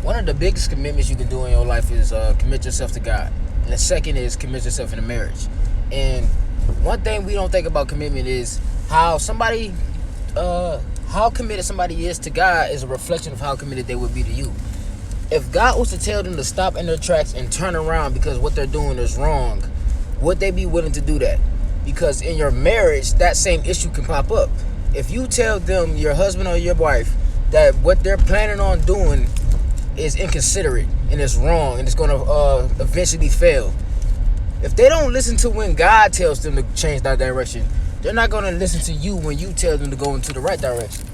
One of the biggest commitments you can do in your life is commit yourself to God. And the second is commit yourself in a marriage. And one thing we don't think about commitment is how committed somebody is to God is a reflection of how committed they would be to you. If God was to tell them to stop in their tracks and turn around because what they're doing is wrong, would they be willing to do that? Because in your marriage, that same issue can pop up. If you tell them, your husband or your wife, that what they're planning on doing is inconsiderate and it's wrong and it's going to eventually fail, if they don't listen to when God tells them to change that direction, they're not going to listen to you when you tell them to go into the right direction.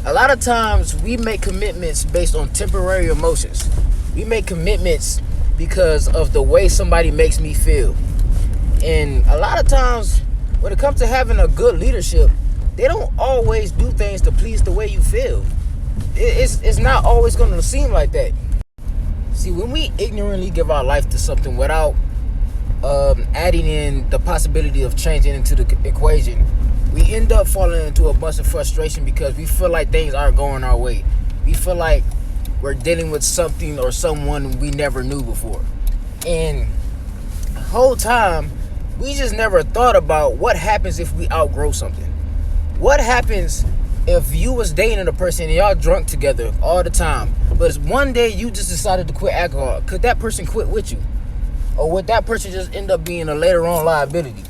A lot of times we make commitments based on temporary emotions. We make commitments because of the way somebody makes me feel. And a lot of times when it comes to having a good leadership, they don't always do things to please the way you feel. It's not always going to seem like that. See, when we ignorantly give our life to something without adding in the possibility of changing into the equation, we end up falling into a bunch of frustration because we feel like things aren't going our way. We feel like we're dealing with something or someone we never knew before. And the whole time, we just never thought about what happens if we outgrow something. What happens if you was dating a person and y'all drunk together all the time, but one day you just decided to quit alcohol? Could that person quit with you? Or would that person just end up being a later on liability?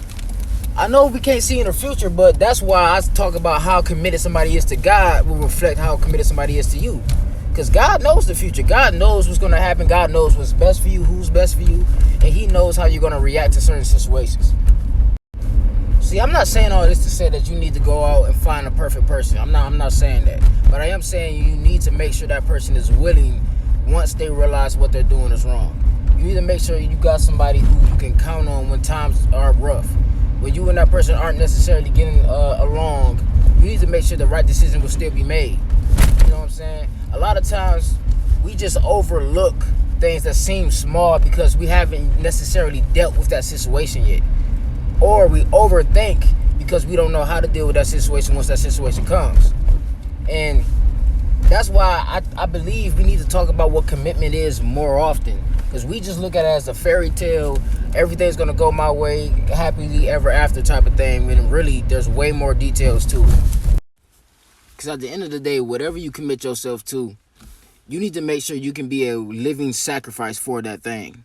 I know we can't see in the future, but that's why I talk about how committed somebody is to God will reflect how committed somebody is to you. Because God knows the future. God knows what's going to happen. God knows what's best for you, who's best for you, and He knows how you're going to react to certain situations. See, I'm not saying all this to say that you need to go out and find a perfect person. I'm not saying that. But I am saying you need to make sure that person is willing once they realize what they're doing is wrong. You need to make sure you got somebody who you can count on when times are rough. When you and that person aren't necessarily getting along, you need to make sure the right decision will still be made. You know what I'm saying? A lot of times, we just overlook things that seem small because we haven't necessarily dealt with that situation yet. Or we overthink because we don't know how to deal with that situation once that situation comes. And that's why I believe we need to talk about what commitment is more often. Because we just look at it as a fairy tale, everything's going to go my way, happily ever after type of thing, when really there's way more details to it. Because at the end of the day, whatever you commit yourself to, you need to make sure you can be a living sacrifice for that thing.